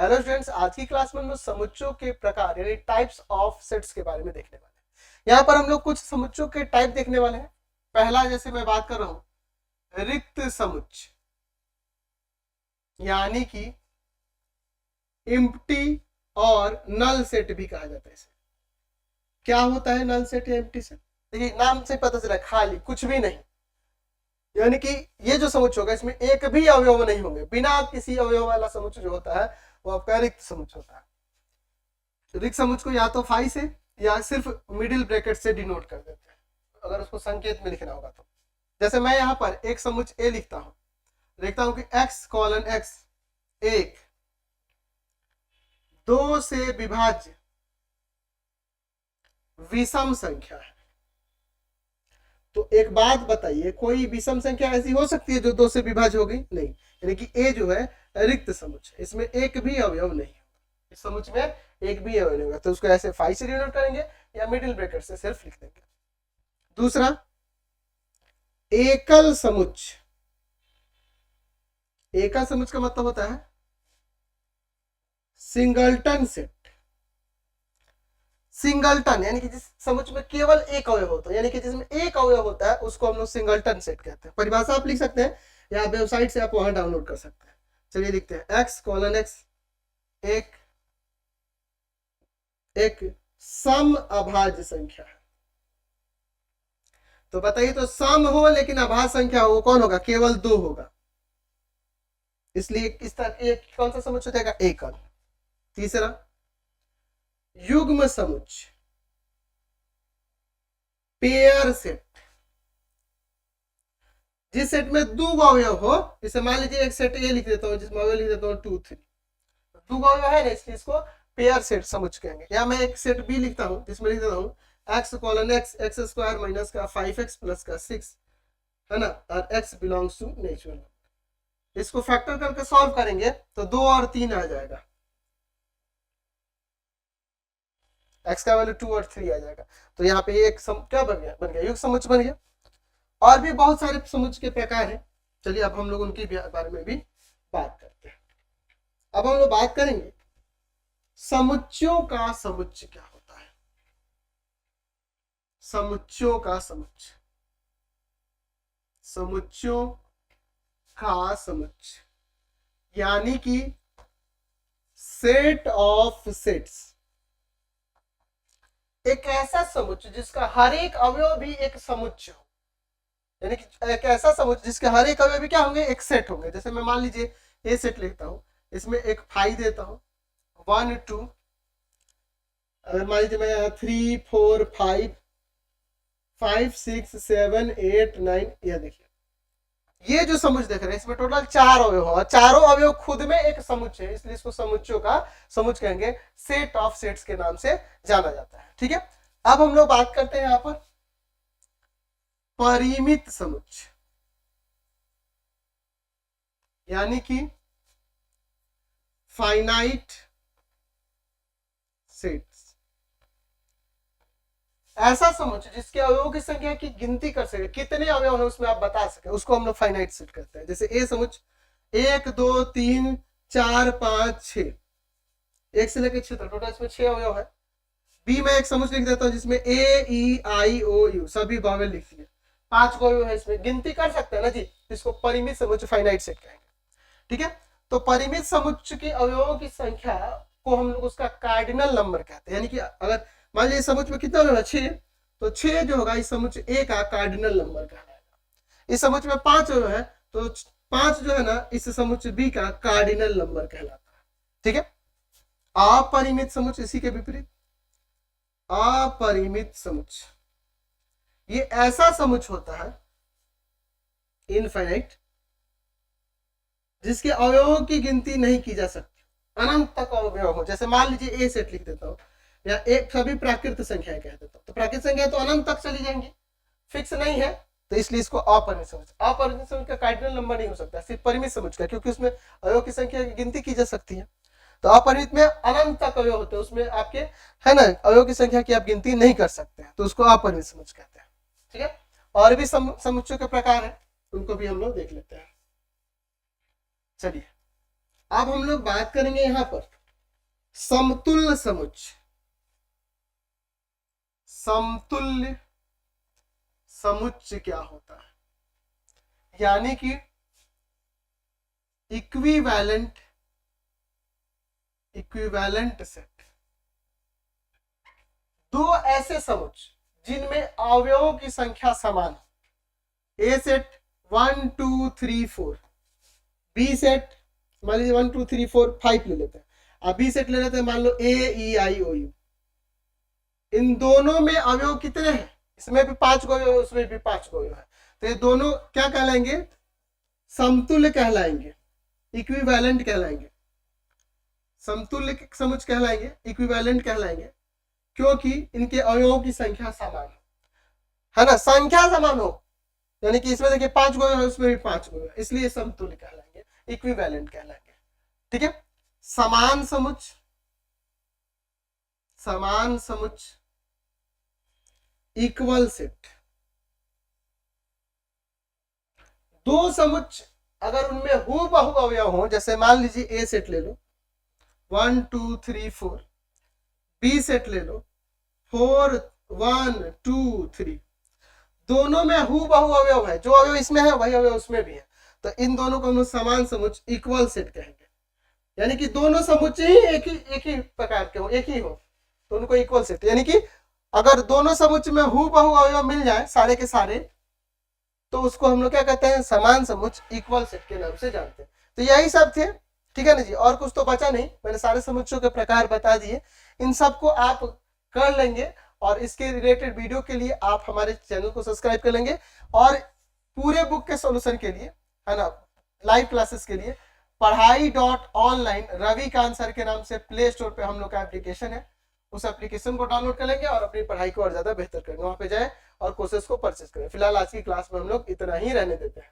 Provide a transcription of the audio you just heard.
Hello students, आज की class में हम लोग समुच्चयों के प्रकार यानी टाइप्स ऑफ सेट्स के बारे में देखने वाले हैं। यहाँ पर हम लोग कुछ समुच्चयों के टाइप देखने वाले हैं। पहला जैसे मैं बात कर रहा हूं रिक्त समुच्चय, यानी कि एम्प्टी और नल सेट भी कहा जाता है इसे। क्या होता है नल सेट या एम्प्टी सेट? देखिए नाम से पता चला, खाली कुछ भी नहीं, यानी कि ये जो समुच्चय होगा इसमें एक भी अवयव नहीं होंगे। बिना किसी अवयव वाला समुच्चय जो होता है वो आपका रिक्त समुच्चय होता है। रिक्त समुच्चय को या तो फाई से या सिर्फ मिडिल ब्रैकेट से डिनोट कर देते हैं, अगर उसको संकेत में लिखना होगा तो। जैसे मैं यहाँ पर एक समुच्चय ए लिखता हूं कि x कॉलन x एक दो से विभाज्य विषम संख्या है। तो एक बात बताइए, कोई विषम संख्या ऐसी हो सकती है जो दो से विभाज्य होगी? नहीं। यानी कि ए जो है रिक्त समुच्चय, इसमें एक भी अवयव नहीं होगा, इस समुच्चय में एक भी अवयव नहीं होगा, तो उसको ऐसे फाई से डिनोट करेंगे या मिडिल ब्रैकेट से सिर्फ लिख देंगे। दूसरा एकल समुच्चय। एकल समुच्चय का मतलब होता है सिंगलटन सेट। सिंगलटन यानी कि जिस समुच्चय में केवल एक अवयव होता है, यानी कि जिसमें एक अवयव होता है उसको हम लोग सिंगलटन सेट कहते हैं। परिभाषा आप लिख सकते हैं या वेबसाइट से आप वहां डाउनलोड कर सकते हैं। चलिए लिखते हैं x कॉलन x एक सम अभाज्य संख्या है। तो बताइए, तो सम हो लेकिन अभाज्य संख्या हो, कौन होगा? केवल दो होगा, इसलिए इस तरह एक कौन सा समुच्चय हो जाएगा? एकल। तीसरा युग्म समुच्चय, पेयर सेट। जिस सेट में दो अवयव हो, जैसे मान लीजिए एक सेट ए लिख देता हूं जिसमें अवयव लिख देता हूं 2 3, दो अवयव है ना, इसलिए इसको पेयर सेट समुच्चय कहेंगे। या मैं एक सेट बी लिखता हूं जिसमें लिख देता हूं x colon x x square minus का 5x प्लस का 6 है ना, और x बिलोंग्स टू नेचुरल। इसको फैक्टर करके सॉल्व करेंगे तो 2 और 3 आ जाएगा, x का वैल्यू 2 और 3 आ जाएगा। तो यहाँ पे एक क्या बन गया युग्म समुच्चय बन गया। और भी बहुत सारे समुच्चय के प्रकार हैं। चलिए अब हम लोग उनके बारे में भी बात करते हैं। अब हम लोग बात करेंगे समुच्चयों का समुच्चय क्या होता है। समुच्चयों का समुच्चय, समुच्चयों का समुच्चय यानी कि सेट ऑफ सेट्स। एक ऐसा समुच्चय जिसका हर एक अवयव भी एक समुच्चय हो, यानी कि एक ऐसा समुच्चय जिसके हर एक अवयव भी क्या होंगे? एक सेट होंगे। जैसे मैं मान लीजिए ए सेट लिखता हूं, इसमें एक फाई देता हूं 1 2, अगर मान लीजिए मैं यहाँ 3 4 5 5 6 7 8 9, यह देखिए ये जो समुच्चय देख रहे हैं इसमें टोटल 4 अवयव हो, चारों अवयव खुद में एक समुच्चय है, इसलिए इसको समुच्चयों का समुच्चय कहेंगे। सेट ऑफ सेट्स के नाम से जाना जाता है। ठीक है, अब हम लोग बात करते हैं यहाँ पर परिमित समुच्चय, यानी कि फाइनाइट सेट्स। ऐसा समुच्चय जिसके अवयवों की संख्या की गिनती कर सके, कितने अवयव है उसमें आप बता सके, उसको हम लोग फाइनाइट सेट कहते हैं। जैसे ए समुच्चय 1 2 3 4 5 6, एक से लेकर 6 तक टोटल इसमें 6 अवयव है। बी में एक समुच्चय लिख देता हूं जिसमें ए ई आई ओ यू सभी वावेल लिख दिए, 5 अवयव है, इसमें गिनती कर सकते हैं ना जी, इसको परिमित समुच्चय फाइनाइट सेट कहेंगे। ठीक है, तो परिमित समुच्चय के अवयवों की संख्या को हम लोग उसका कार्डिनल नंबर कहते हैं। यानी कि अगर मान लीजिए समुच्चय में कितना अवयव है? 6, तो 6 जो होगा इस समुच्चय ए का कार्डिनल नंबर कहलाएगा। इस समुच्चय में 5 अवयव है तो 5 जो है ना इस समुच्चय बी का कार्डिनल नंबर कहलाता है। ठीक है, अपरिमित समुच्चय इसी के विपरीत। अपरिमित समुच्चय ये ऐसा समुच्चय होता है इनफाइनाइट जिसके अवयवों की गिनती नहीं की जा सकती, अनंत तक अवयव हो। जैसे मान लीजिए ए सेट लिख देता हूं या एक सभी प्राकृत संख्याएं कह देता हूं, तो प्राकृत संख्या तो अनंत तक चली जाएंगी, फिक्स नहीं है, तो इसलिए इसको अपरिमित समुच्चय। अपरिमित समुच्चय का कार्डिनल नंबर नहीं हो सकता, सिर्फ परिमित समुच्चय का, क्योंकि उसमें अवयव की संख्या की गिनती की जा सकती है। तो अपरिमित में अनंत तक अवयव होते हैं, उसमें आपके है ना अवयव की संख्या की आप गिनती नहीं कर सकते हैं, तो उसको अपरिमित समुच्चय कहते हैं। ठीक है, और भी समुच्चयों के प्रकार है, उनको भी हम लोग देख लेते हैं। चलिए अब हम लोग बात करेंगे यहां पर समतुल्य समुच्चय। समतुल्य समुच्चय क्या होता है? यानी कि इक्विवेलेंट सेट, दो ऐसे समुच्चय जिनमें अवयवों की संख्या समान है। ए सेट 1 2 3 4, बी सेट मान लीजिए 1 2 3 4 5 ले लेते हैं, अब बी सेट ले लेते हैं मान लो ए ई आई ओ यू। इन दोनों में अवयव कितने हैं? इसमें भी 5 अवयव है, उसमें भी 5 अवयव है, तो ये दोनों क्या कहलाएंगे? समतुल्य कहलाएंगे, इक्विवेलेंट कहलाएंगे, समतुल्य समुच्चय कहलाएंगे, इक्विवेलेंट कहलाएंगे, क्योंकि इनके अवयवों की संख्या समान है ना, संख्या समान हो, यानी कि इसमें देखिए 5 अवयव है, उसमें भी 5 अवयव है, इसलिए समतुल्य कहलाएंगे, इक्विवेलेंट कहलाएंगे। ठीक है। समान समुच्चय, समान समुच्चय, इक्वल सेट, दो समुच्चय अगर उनमें हूबहू अवयव हो, जैसे मान लीजिए ए सेट ले लो 1 2 3 4, बी सेट ले लो 4 1 2 3, दोनों में हूबहू अवयव है, जो अवयव इसमें है वही अवयव उसमें भी है, तो इन दोनों को हम समान समुच्चय इक्वल सेट कहेंगे। यानी कि दोनों समुच्चय ही एक ही प्रकार के हो, एक ही हो, तो उनको इक्वल सेट, यानी कि अगर दोनों समुच्चय में हूबहू अवयव मिल जाए सारे के सारे, तो उसको हम लोग क्या कहते हैं? समान समुच्चय, इक्वल सेट के नाम से जानते हैं। तो यही सब थे, ठीक है ना जी, और कुछ तो बचा नहीं, मैंने सारे समुच्चयों के प्रकार बता दिए, इन सबको आप कर लेंगे, और इसके रिलेटेड वीडियो के लिए आप हमारे चैनल को सब्सक्राइब कर लेंगे, और पूरे बुक के सॉल्यूशन के लिए, है ना, लाइव क्लासेस के लिए पढ़ाई.online रविकांत सर के नाम से प्ले स्टोर पे हम लोग का एप्लीकेशन है, उस एप्लीकेशन को डाउनलोड कर लेंगे और अपनी पढ़ाई को और ज्यादा बेहतर करेंगे, वहां पे जाए और कोर्सेज को परचेज करें। फिलहाल आज की क्लास में हम लोग इतना ही रहने देते हैं।